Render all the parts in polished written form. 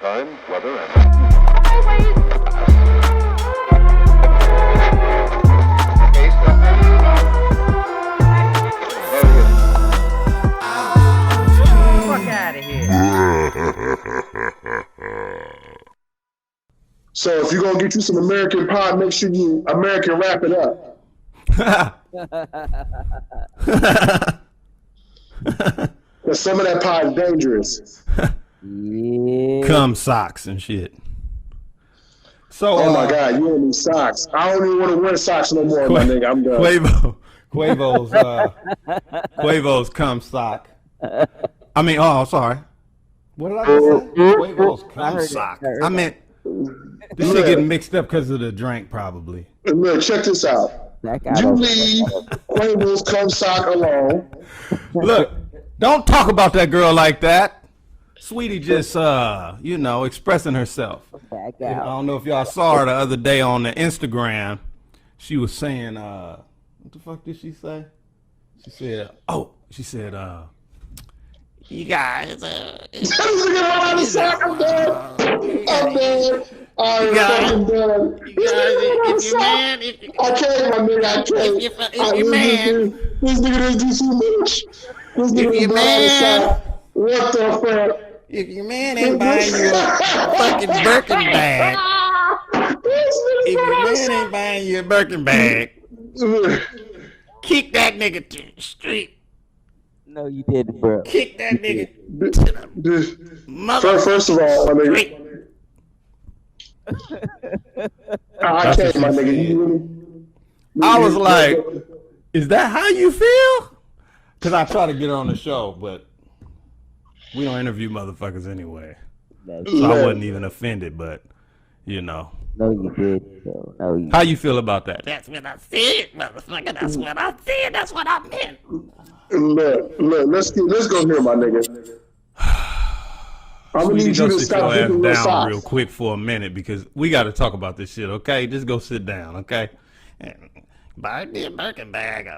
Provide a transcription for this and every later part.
time, weather, and... Fuck out of here. So if you're gonna get you some American pie, make sure you American wrap it up. Cause some of that pie is dangerous. Yeah. Cum socks and shit. So, Oh my God, you don't need socks. I don't even want to wear socks no more, my nigga. I'm done. Quavo's cum sock. I mean, oh, sorry. What did I just say? Quavo's cum sock. I meant this shit getting mixed up because of the drink, probably. Look, check this out. You leave Quavo's cum sock alone. Look, don't talk about that girl like that. Saweetie just, expressing herself. I don't know if y'all saw her the other day on the Instagram. She was saying, what the fuck did she say? She said, you guys, I'm dead. I'm dead. I'm fucking done. if you man, I can't, my nigga. I can't. If you man, this nigga doesn't do too much. This nigga man, what the fuck? If your man ain't buying you a fucking Birkin bag, if your man ain't buying you a Birkin bag, kick that nigga to the street. No, you didn't, bro. Kick that nigga to the mother. First of all, my nigga. I can't, my nigga. You really, I was like, is that how you feel? Because I try to get her on the show, but we don't interview motherfuckers anyway. So I wasn't even offended, but, you know. No, you did. No, you. How you feel about that? That's what I said, motherfucker. That's what I said. That's what I meant. Look, let's go here, my nigga. I'm gonna need you to stop picking your down socks real quick for a minute because we got to talk about this shit, okay? Just go sit down, okay? And buy me a Birkin bag.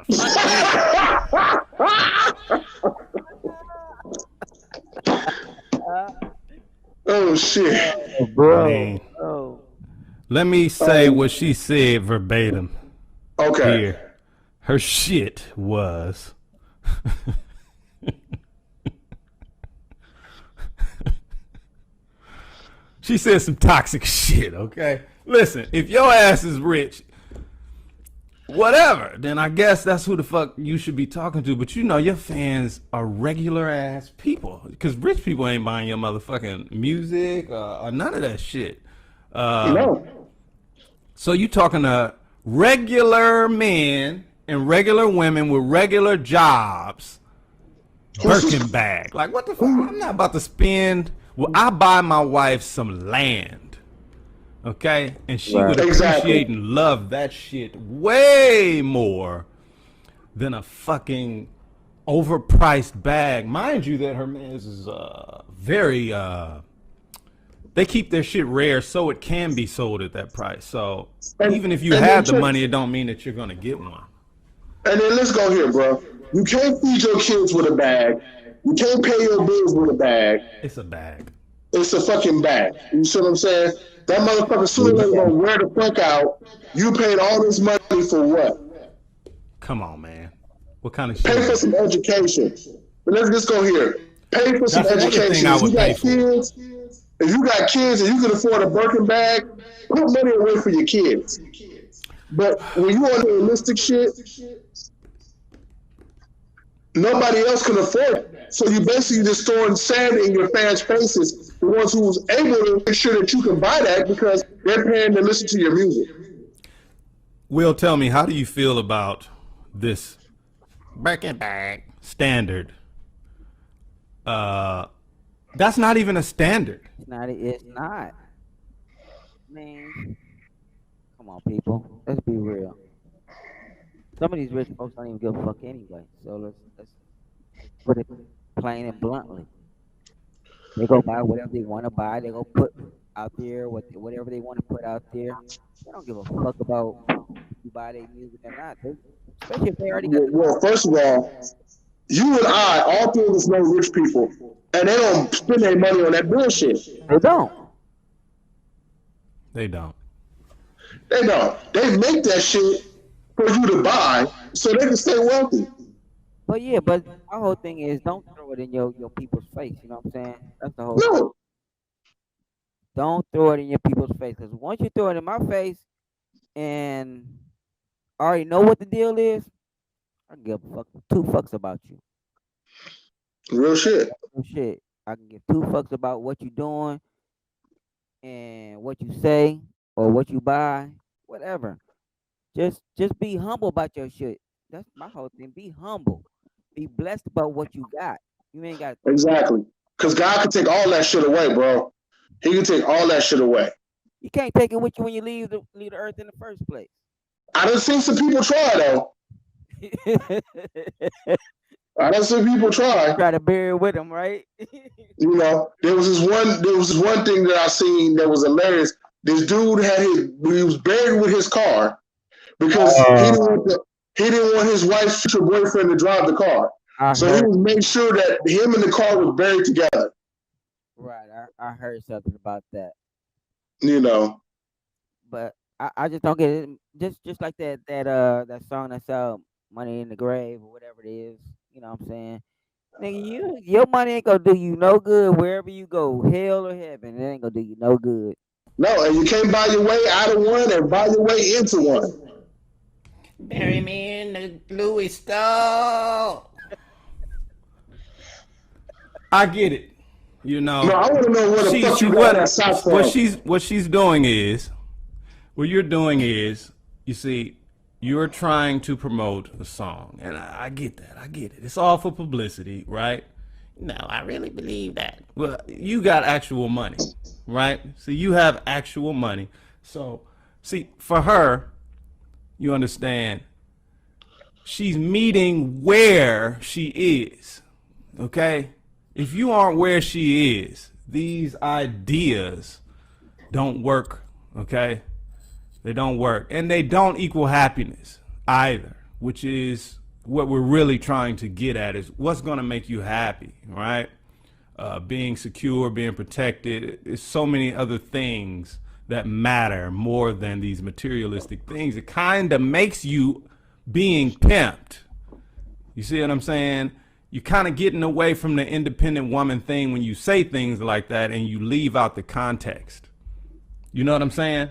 Oh shit, Bro. Let me say what she said verbatim. Okay. Here. Her shit was. She said some toxic shit, okay? Listen, if your ass is rich, whatever, then I guess that's who the fuck you should be talking to. But you know your fans are regular ass people. Because rich people ain't buying your motherfucking music or none of that shit. No. So you talking to regular men and regular women with regular jobs. Birkin bag. Like, what the fuck? I'm not about to spend. Well, I buy my wife some land. Okay? And she would appreciate and love that shit way more than a fucking overpriced bag. Mind you that her man's is very they keep their shit rare so it can be sold at that price. So even if you have the money, it don't mean that you're gonna get one. And then let's go here, bro. You can't feed your kids with a bag. You can't pay your bills with a bag. It's a bag. It's a fucking bag. You see what I'm saying? That motherfucker sooner or later gonna wear the fuck out. You paid all this money for what? Come on, man. What kind of shit? Pay for some education. But let's just go here. Pay for some education. If you got kids and you can afford a Birkin bag, put money away for your kids. But when you on the realistic shit, nobody else can afford it. So you basically just throwing sand in your fans' faces, the ones who was able to make sure that you can buy that because they're paying to listen to your music. Will, tell me, how do you feel about this Birkin bag standard? That's not even a standard. It's not. Man, come on, people. Let's be real. Some of these rich folks don't even give a fuck anyway. So let's put it plain and bluntly. They go buy whatever they want to buy. They go put out there whatever they want to put out there. They don't give a fuck about if you buy their music or not. Especially if they already got. Well, first of all, You and I, all three of us know rich people, and they don't spend their money on that bullshit. They don't. They don't. They don't. They make that shit for you to buy so they can stay wealthy. But yeah, but my whole thing is don't throw it in your people's face. You know what I'm saying? That's the whole. No. Don't throw it in your people's face, because once you throw it in my face, and I already know what the deal is, I can give a fuck, two fucks about you. Real shit. Real shit. I can give two fucks about what you doing and what you say or what you buy, whatever. Just be humble about your shit. That's my whole thing. Be humble. Be blessed about what you got. You ain't got. Exactly. Because God can take all that shit away, bro. He can take all that shit away. You can't take it with you when you leave the earth in the first place. I done seen some people try though. I done seen people try. Try to bury it with them, right? You know, there was this one thing that I seen that was hilarious. This dude he was buried with his car because he didn't want his wife's future boyfriend to drive the car. So he was making sure that him and the car was buried together. Right, I heard something about that. You know, but I just don't get it. Just like that song that's Money in the Grave or whatever it is. You know what I'm saying? Nigga, your money ain't gonna do you no good wherever you go, hell or heaven. It ain't gonna do you no good. No, and you can't buy your way out of one and buy your way into one. Bury me in the Louis store. I get it. You know. No, I want to know where the fuck you got that sock from. What she's doing is, what you're doing is, you see, you're trying to promote a song, and I get that. I get it. It's all for publicity, right? No, I really believe that. Well, you got actual money, right? So you have actual money. So, see, for her, you understand, she's meeting where she is, okay? If you aren't where she is, these ideas don't work, okay? They don't work. And they don't equal happiness either, which is what we're really trying to get at, is what's going to make you happy, right? Being secure, being protected. There's so many other things that matter more than these materialistic things. It kind of makes you being pimped. You see what I'm saying? You're kind of getting away from the independent woman thing when you say things like that and you leave out the context. You know what I'm saying?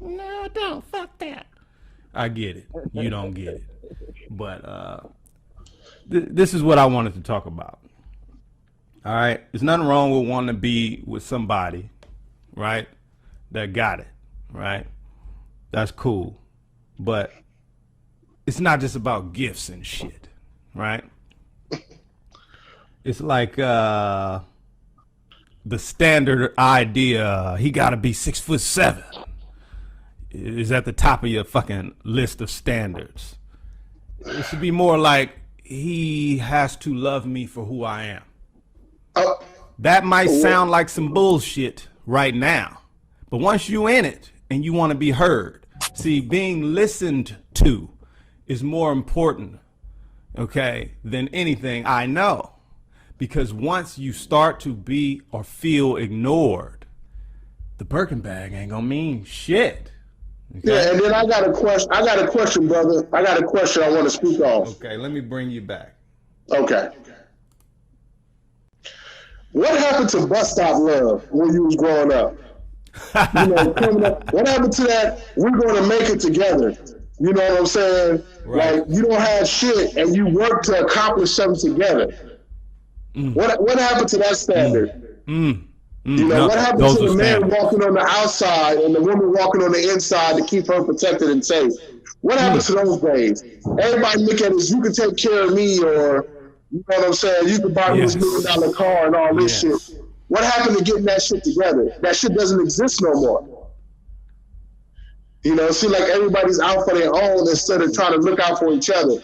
No, don't. Fuck that. I get it. You don't get it. But this is what I wanted to talk about. All right? There's nothing wrong with wanting to be with somebody, right, that got it, right? That's cool. But it's not just about gifts and shit, right? It's like the standard idea, he got to be 6'7", is at the top of your fucking list of standards. It should be more like, he has to love me for who I am. That might sound like some bullshit right now, but once you in it and you want to be heard, see, being listened to is more important, okay, than anything I know. Because once you start to be or feel ignored, the Birkin bag ain't gonna mean shit. Okay? Yeah, and then I got a question, brother. I got a question I want to speak on. Okay, let me bring you back. Okay. What happened to bus stop love when you was growing up? You know, coming up, what happened to that? We're going to make it together. You know what I'm saying? Right. Like, you don't have shit and you work to accomplish something together. What happened to that standard? You know, what happened to the man walking on the outside and the woman walking on the inside to keep her protected and safe? What happened to those days? Everybody look at it as, you can take care of me, or, you know what I'm saying, you can buy me this $1 million car and all this shit. What happened to getting that shit together? That shit doesn't exist no more. You know, it seems like everybody's out for their own instead of trying to look out for each other.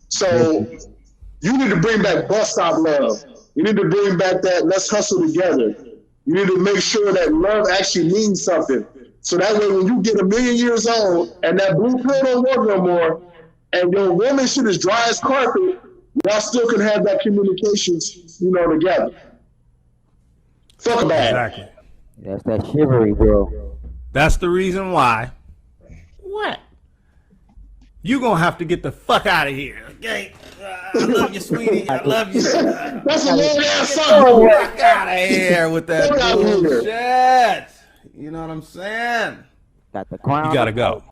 So you need to bring back bus stop love. You need to bring back that let's hustle together. You need to make sure that love actually means something. So that way when you get 1,000,000 years old and that blue pill don't work no more, and your woman shit is dry as carpet, y'all still can have that communications, together. Fuck a bag. Exactly. That's that chivalry, bro. That's the reason why. What? You gonna have to get the fuck out of here, okay? I love you, sweetie. I love you. That's a long ass Get song. the fuck out of here with that Fuck outta here. bullshit. You know what I'm saying? Got the crown. You gotta go.